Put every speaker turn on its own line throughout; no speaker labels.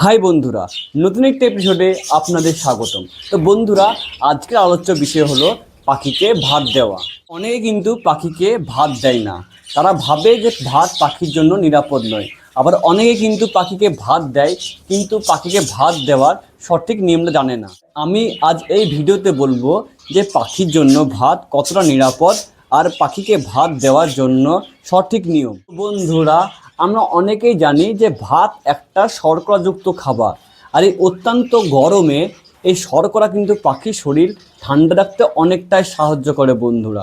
High বন্ধুরা, নতুন একটা এপিসোডে আপনাদের স্বাগতম। তো বন্ধুরা, আজকের আলোচ্য বিষয় হলো পাখিকে ভাত দেওয়া। অনেকে কিন্তু পাখিকে ভাত দেয় না, তারা ভাবে যে ভাত পাখির জন্য নিরাপদ নয়। আবার অনেকে কিন্তু পাখিকে ভাত দেয়, কিন্তু পাখিকে ভাত দেওয়ার সঠিক নিয়মটা জানে না। আমি আজ এই ভিডিওতে বলবো যে পাখির জন্য ভাত কতটা নিরাপদ আর পাখিকে ভাত দেওয়ার জন্য সঠিক নিয়ম। বন্ধুরা, আমরা অনেকেই জানি যে ভাত একটা শর্করাযুক্ত খাবার, আর এই অত্যন্ত গরমে এই শর্করা কিন্তু পাখির শরীর ঠান্ডা রাখতে অনেকটাই সাহায্য করে বন্ধুরা।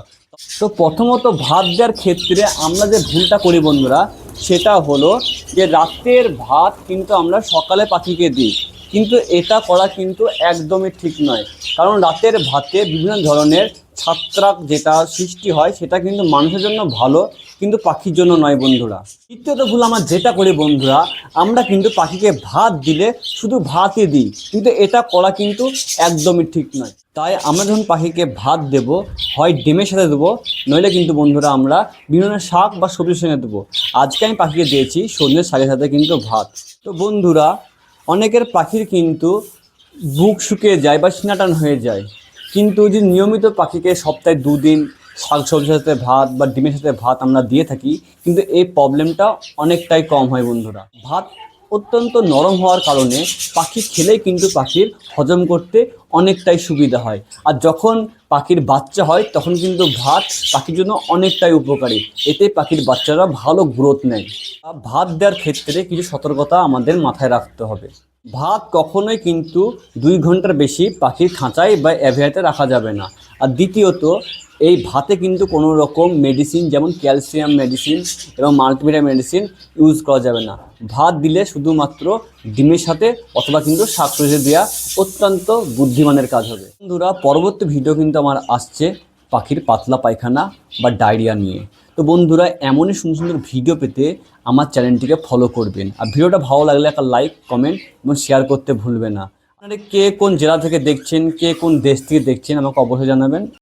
তো প্রথমত ভাত দেওয়ার ক্ষেত্রে আমরা যে ভুলটা করি বন্ধুরা, সেটা হলো যে রাতের ভাত কিন্তু আমরা সকালে পাখিকে দিই, কিন্তু এটা করা কিন্তু একদমই ঠিক নয়। কারণ রাতের ভাতে বিভিন্ন ধরনের ছত্রাক যেটা সৃষ্টি হয়, সেটা কিন্তু মানুষের জন্য ভালো, কিন্তু পাখির জন্য নয় বন্ধুরা। দ্বিতীয়ত ভুল আমরা যেটা করি বন্ধুরা, আমরা কিন্তু পাখিকে ভাত দিলে শুধু ভাতই দিই, কিন্তু এটা করা কিন্তু একদমই ঠিক নয়। তাই আমরা যখন পাখিকে ভাত দেব, হয় ডিমের সাথে দেবো, নইলে কিন্তু বন্ধুরা আমরা বিভিন্ন শাক বা সবজির সঙ্গে দেবো। আজকে আমি পাখিকে দিয়েছি সন্ধ্যের শাকের সাথে কিন্তু ভাত। তো বন্ধুরা, অনেকের পাখির কিন্তু বুক শুকিয়ে যায় বা সিনাটান হয়ে যায়, কিন্তু যদি নিয়মিত পাখিকে সপ্তাহে 2 দিন শাক সবজির সাথে ভাত বা ডিমের সাথে ভাত আমরা দিয়ে থাকি, কিন্তু এই প্রবলেমটা অনেকটাই কম হয় বন্ধুরা। ভাত অত্যন্ত নরম হওয়ার কারণে পাখি খেলেই কিন্তু পাখির হজম করতে অনেকটাই সুবিধা হয়। আর যখন পাখির বাচ্চা হয় তখন কিন্তু ভাত পাখির জন্য অনেকটাই উপকারী, এতে পাখির বাচ্চারা ভালো গ্রোথ নেয়। ভাত দেওয়ার ক্ষেত্রে কিছু সতর্কতা আমাদের মাথায় রাখতে হবে। ভাত কখনোই কিন্তু 2 ঘন্টার বেশি পাখির খাঁচায় বা অ্যাভিয়ারিতে রাখা যাবে না। আর দ্বিতীয়ত, এই ভাতে কিন্তু কোনো রকম মেডিসিন যেমন ক্যালসিয়াম মেডিসিন এবং মাল্টিভিটামিন মেডিসিন ইউজ করা যাবে না। ভাত দিলে শুধুমাত্র ডিমের সাথে অথবা কিন্তু শাকসবজি দেওয়া অত্যন্ত বুদ্ধিমানের কাজ হবে। বন্ধুরা, পরবর্তী ভিডিও কিন্তু আমার আসছে পাখির পাতলা পায়খানা বা ডায়রিয়া নিয়ে। তো বন্ধুরা, এমনই সুন্দর সুন্দর ভিডিও পেতে আমার চ্যানেলটিকে ফলো করবেন। আর ভিডিওটা ভালো লাগলে একটা লাইক, কমেন্ট এবং শেয়ার করতে ভুলবেন না। আপনারা কে কোন জেলা থেকে দেখছেন, কে কোন দেশ থেকে দেখছেন, আমাকে অবশ্যই জানাবেন।